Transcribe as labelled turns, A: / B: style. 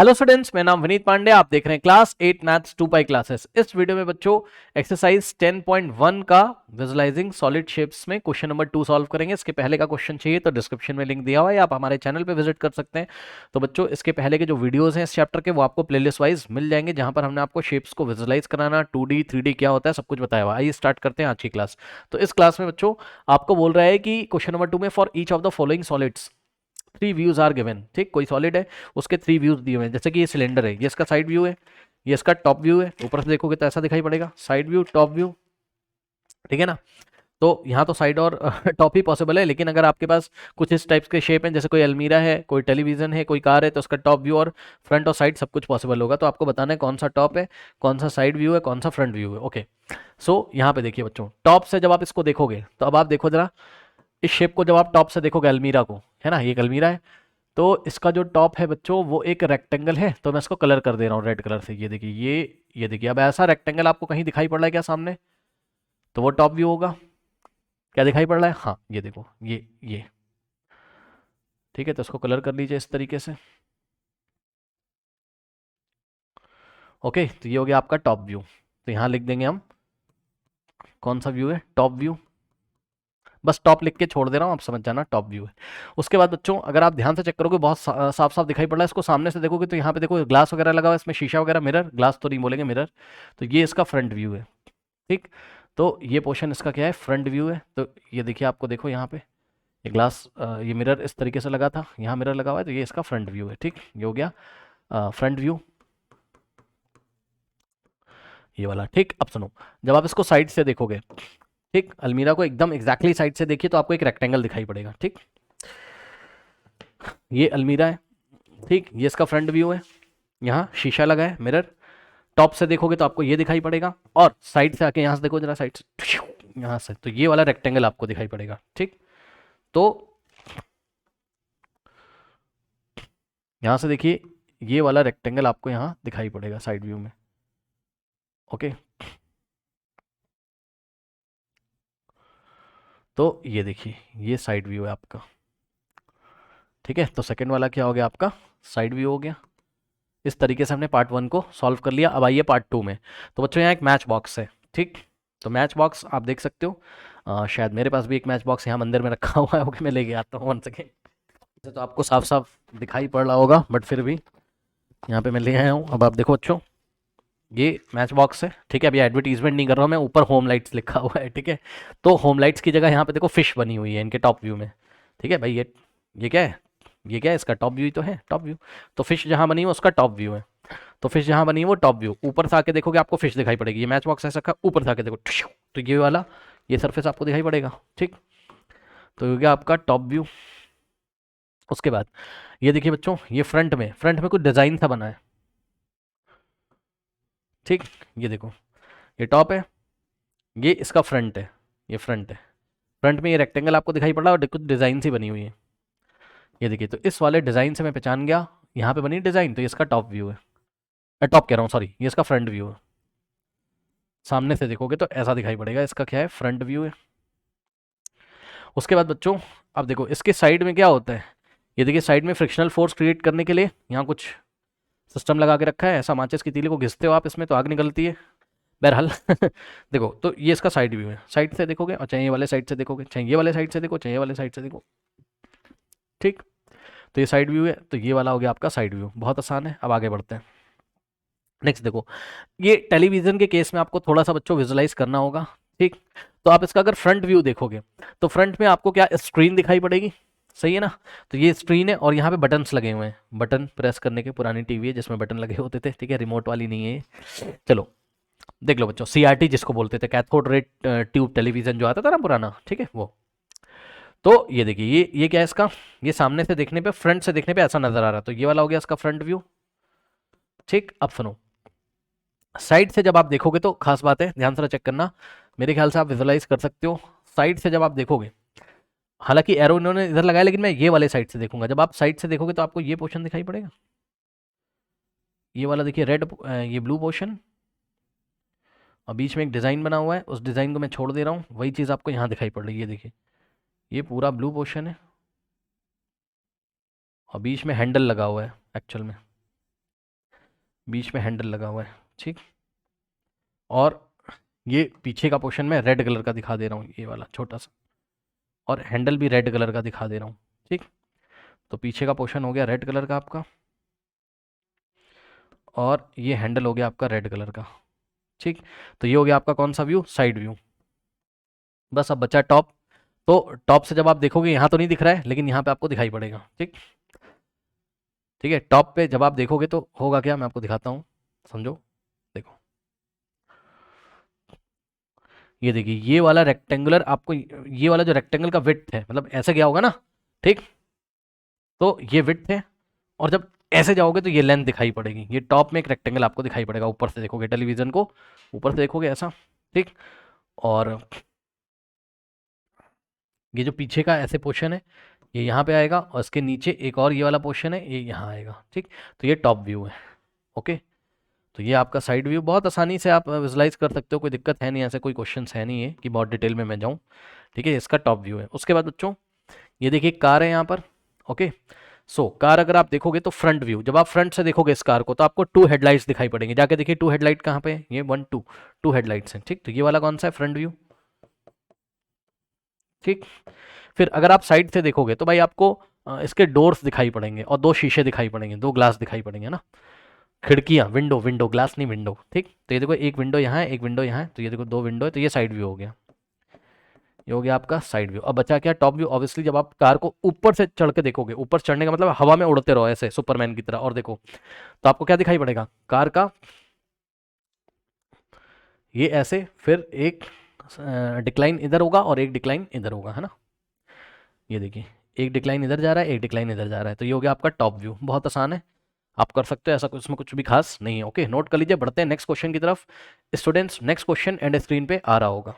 A: Hello students, मेरा नाम विनीत पांडे। आप देख रहे हैं क्लास 8 मैथ्स 2 पाई क्लासेस। इस वीडियो में बच्चों एक्सरसाइज 10.1 का विजुअलाइजिंग सॉलिड शेप्स में क्वेश्चन नंबर 2 सॉल्व करेंगे। इसके पहले का क्वेश्चन चाहिए तो डिस्क्रिप्शन में लिंक दिया हुआ है, आप हमारे चैनल पे विजिट कर सकते हैं। तो बच्चों इसके पहले के जो वीडियोस हैं इस चैप्टर के वो आपको प्लेलिस्ट वाइज मिल जाएंगे, जहां पर हमने आपको शेप्स को विजुअलाइज कराना, 2D 3D क्या होता है सब कुछ बताया हुआ। आइए स्टार्ट करते हैं आज की क्लास। तो इस क्लास में बच्चों आपको बोल रहा है कि क्वेश्चन नंबर 2 में for each of the following solids 3 views are given. ठीक, कोई सॉलिड है उसके 3 व्यूज दिए हुए हैं। जैसे कि ये सिलेंडर है, ये इसका साइड व्यू है, ये इसका टॉप व्यू है। ऊपर से देखोगे तो ऐसा दिखाई पड़ेगा, साइड व्यू टॉप व्यू। ठीक है ना। तो यहाँ तो साइड और टॉप ही पॉसिबल है, लेकिन अगर आपके पास कुछ इस टाइप्स के शेप हैं, जैसे कोई अलमीरा है, कोई टेलीविजन है, कोई कार है, तो उसका टॉप व्यू और फ्रंट और साइड सब कुछ पॉसिबल होगा। तो आपको बताना है कौन सा टॉप है, कौन सा साइड व्यू है, कौन सा फ्रंट व्यू है। ओके, सो यहाँ पे देखिए बच्चों, टॉप से जब आप इसको देखोगे तो अब आप देखो जरा इस शेप को, जब आप टॉप से देखोगे अलमीरा को, है ना, ये एक अलमीरा है। तो इसका जो टॉप है बच्चों वो एक रेक्टेंगल है। तो मैं इसको कलर कर दे रहा हूँ रेड कलर से। ये देखिए, ये देखिए, अब ऐसा रेक्टेंगल आपको कहीं दिखाई पड़ रहा है क्या सामने? तो वो टॉप व्यू होगा। क्या दिखाई पड़ रहा है? हाँ, ये देखो, ये ठीक है। तो इसको कलर कर लीजिए इस तरीके से। ओके, तो ये हो गया आपका टॉप व्यू। तो यहाँ लिख देंगे हम कौन सा व्यू है, टॉप व्यू। बस टॉप लिख के छोड़ दे रहा हूँ, आप समझ जाना टॉप व्यू है। उसके बाद बच्चों अगर आप ध्यान से चेक करोगे बहुत साफ साफ दिखाई पड़ रहा है। इसको सामने से देखोगे तो यहाँ पे देखो ग्लास वगैरह लगा हुआ है, इसमें शीशा वगैरह, मिरर, ग्लास तो नहीं बोलेंगे, मिरर। तो ये इसका फ्रंट व्यू है। ठीक, तो ये पोर्शन इसका क्या है, फ्रंट व्यू है। तो ये देखिए, आपको देखो यहाँ पे ये ग्लास, ये मिरर इस तरीके से लगा था, यहाँ मिरर लगा हुआ है, तो ये इसका फ्रंट व्यू है। ठीक, ये हो गया फ्रंट व्यू, ये वाला। ठीक, अब सुनो, जब आप इसको साइड से देखोगे, ठीक, अलमीरा को एकदम एग्जैक्टली साइड से देखिए तो आपको एक रेक्टेंगल दिखाई पड़ेगा। ठीक, ये अलमीरा है। ठीक, ये इसका फ्रंट व्यू है, यहाँ शीशा लगा है, मिरर। टॉप से देखोगे तो आपको ये दिखाई पड़ेगा, और साइड से आके यहाँ से देखो जरा, साइड से, यहाँ से, तो ये वाला रेक्टेंगल आपको दिखाई पड़ेगा। ठीक, तो यहाँ से देखिए, ये वाला रेक्टेंगल आपको यहाँ दिखाई पड़ेगा साइड व्यू में। ओके, तो ये देखिए, ये साइड व्यू है आपका। ठीक है, तो सेकंड वाला क्या हो गया आपका, साइड व्यू हो गया। इस तरीके से हमने पार्ट 1 को सॉल्व कर लिया। अब आइए पार्ट 2 में। तो बच्चों यहाँ एक मैच बॉक्स है। ठीक, तो मैच बॉक्स आप देख सकते हो, शायद मेरे पास भी एक मैच बॉक्स यहाँ मंदिर में रखा हुआ है। ओके, मैं लेके आता हूँ 1 सेकेंड। वैसे तो आपको साफ साफ दिखाई पड़ रहा होगा, बट फिर भी यहाँ पे मैं ले आया हूँ। अब आप देखो बच्चों, ये मैच बॉक्स है। ठीक है, अभी एडवर्टीजमेंट नहीं कर रहा हूँ मैं, ऊपर होम लाइट्स लिखा हुआ है। ठीक है, तो होम लाइट्स की जगह यहाँ पे देखो फिश बनी हुई है इनके टॉप व्यू में। ठीक है भाई, ये क्या है, ये क्या है, इसका टॉप व्यू ही तो है, टॉप व्यू। तो फिश जहाँ बनी है वो उसका टॉप व्यू है। तो फिश जहाँ बनी है वो टॉप व्यू। ऊपर से आके देखोगे आपको फिश दिखाई पड़ेगी। ये मैच बॉक्स ऐसा का, ऊपर से आके देखो तो ये वाला, ये सरफेस आपको दिखाई पड़ेगा। ठीक, तो ये हो गया आपका टॉप व्यू। उसके बाद ये देखिए बच्चों, ये फ्रंट में कुछ डिजाइन सा बना है। ठीक, ये देखो, ये टॉप है, ये इसका फ्रंट है, ये फ्रंट है। फ्रंट में ये रेक्टेंगल आपको दिखाई पड़ रहा है और कुछ डिजाइन सी बनी हुई है। ये देखिए, तो इस वाले डिजाइन से मैं पहचान गया, यहाँ पे बनी डिजाइन, तो ये इसका टॉप व्यू है। टॉप कह रहा हूँ, सॉरी, ये इसका फ्रंट व्यू है। सामने से देखोगे तो ऐसा दिखाई पड़ेगा, इसका क्या है, फ्रंट व्यू है। उसके बाद बच्चों अब देखो इसके साइड में क्या होता है। ये देखिए, साइड में फ्रिक्शनल फोर्स क्रिएट करने के लिए यहाँ कुछ सिस्टम लगा के रखा है। ऐसा माचिस की तीली को घिसते हो आप इसमें तो आग निकलती है। बहरहाल देखो, तो ये इसका साइड व्यू है। साइड से देखोगे, और चाहे ये वाले साइड से देखोगे, चाहे ये वाले साइड से देखो, चाहे ये वाले साइड से देखो। ठीक, तो ये साइड व्यू है, तो ये वाला हो गया आपका साइड व्यू। बहुत आसान है, अब आगे बढ़ते हैं। नेक्स्ट देखो, ये टेलीविजन के केस में आपको थोड़ा सा बच्चों विजुलाइज करना होगा। ठीक, तो आप इसका अगर फ्रंट व्यू देखोगे तो फ्रंट में आपको क्या, स्क्रीन दिखाई पड़ेगी, सही है ना। तो ये स्क्रीन है और यहाँ पे बटन्स लगे हुए हैं, बटन प्रेस करने के। पुरानी टीवी है जिसमें बटन लगे होते थे। ठीक है, रिमोट वाली नहीं है ये। चलो देख लो बच्चों, सीआरटी जिसको बोलते थे, कैथोड रे ट्यूब टेलीविजन जो आता था ना पुराना, ठीक है वो। तो ये देखिए, ये क्या है इसका, ये सामने से देखने पे, फ्रंट से देखने पे ऐसा नजर आ रहा है। तो ये वाला हो गया इसका फ्रंट व्यू। ठीक, अब सुनो, साइड से जब आप देखोगे तो खास बात है, ध्यान से चेक करना, मेरे ख्याल से आप विजुलाइज कर सकते हो। साइड से जब आप देखोगे, हालांकि एरो इन्होंने इधर लगाया, लेकिन मैं ये वाले साइड से देखूंगा। जब आप साइड से देखोगे तो आपको ये पोर्शन दिखाई पड़ेगा, ये वाला देखिए, रेड, ये ब्लू पोर्शन, और बीच में एक डिज़ाइन बना हुआ है, उस डिज़ाइन को मैं छोड़ दे रहा हूँ। वही चीज़ आपको यहाँ दिखाई पड़ रही है। ये देखिए, ये पूरा ब्लू पोर्शन है और बीच में हैंडल लगा हुआ है एक्चुअल में। बीच में हैंडल लगा हुआ है, ठीक। और ये पीछे का पोर्शन में रेड कलर का दिखा दे रहा हूँ, ये वाला छोटा सा, और हैंडल भी रेड कलर का दिखा दे रहा हूँ, ठीक। तो पीछे का पोर्शन हो गया रेड कलर का आपका, और ये हैंडल हो गया आपका रेड कलर का, ठीक। तो ये हो गया आपका कौन सा व्यू, साइड व्यू। बस अब बचा टॉप। तो टॉप से जब आप देखोगे, यहाँ तो नहीं दिख रहा है लेकिन यहाँ पे आपको दिखाई पड़ेगा, ठीक। ठीक है, टॉप पे जब आप देखोगे तो होगा क्या, मैं आपको दिखाता हूँ, समझो। देखो, ये देखिए, ये वाला रेक्टेंगुलर आपको, ये वाला जो रेक्टेंगल का विड्थ है, मतलब ऐसे गया होगा ना, ठीक। तो ये विड्थ है, और जब ऐसे जाओगे तो ये लेंथ दिखाई पड़ेगी। ये टॉप में एक रेक्टेंगल आपको दिखाई पड़ेगा, ऊपर से देखोगे टेलीविजन को, ऊपर से देखोगे ऐसा, ठीक। और ये जो पीछे का ऐसे पोर्शन है, ये यहाँ पे आएगा, और इसके नीचे एक और ये वाला पोर्शन है, ये यहाँ आएगा, ठीक। तो ये टॉप व्यू है, ओके। तो ये आपका साइड व्यू, बहुत आसानी से आप विजुलाइज कर सकते हो, कोई दिक्कत है नहीं, ऐसे कोई क्वेश्चन है नहीं है कि बहुत डिटेल में मैं जाऊँ, ठीक है। इसका टॉप व्यू है। उसके बाद बच्चों, ये देखिए कार है यहाँ पर, ओके। सो कार अगर आप देखोगे तो फ्रंट व्यू, जब आप फ्रंट से देखोगे इस कार को तो आपको 2 हेडलाइट्स दिखाई पड़ेंगे। जाके देखिए 2 हेडलाइट कहाँ पे है, ये 1 2, 2 हेडलाइट्स हैं, ठीक। तो ये वाला कौन सा है, फ्रंट व्यू, ठीक। फिर अगर आप साइड से देखोगे तो भाई आपको इसके डोर्स दिखाई पड़ेंगे, और 2 शीशे दिखाई पड़ेंगे, 2 ग्लास दिखाई पड़ेंगे ना, खिड़कियाँ, विंडो, विंडो ग्लास नहीं, विंडो, ठीक। तो ये देखो, एक विंडो यहाँ है, एक विंडो यहाँ है, तो ये देखो 2 विंडो है, तो ये साइड व्यू हो गया, ये हो गया आपका साइड व्यू। अब बचा क्या, टॉप व्यू। ऑब्वियसली जब आप कार को ऊपर से चढ़ के देखोगे, ऊपर चढ़ने का मतलब हवा में उड़ते रहो ऐसे सुपरमैन की तरह, और देखो तो आपको क्या दिखाई पड़ेगा, कार का ये ऐसे, फिर एक डिक्लाइन इधर होगा और एक डिक्लाइन इधर होगा, है ना। ये देखिए, एक डिक्लाइन इधर जा रहा है, एक डिक्लाइन इधर जा रहा है, तो ये हो गया आपका टॉप व्यू। बहुत आसान है, आप कर सकते हो, ऐसा कुछ, इसमें कुछ भी खास नहीं है, ओके। नोट कर लीजिए, बढ़ते हैं नेक्स्ट क्वेश्चन की तरफ। Students, next question and screen पे आ रहा होगा।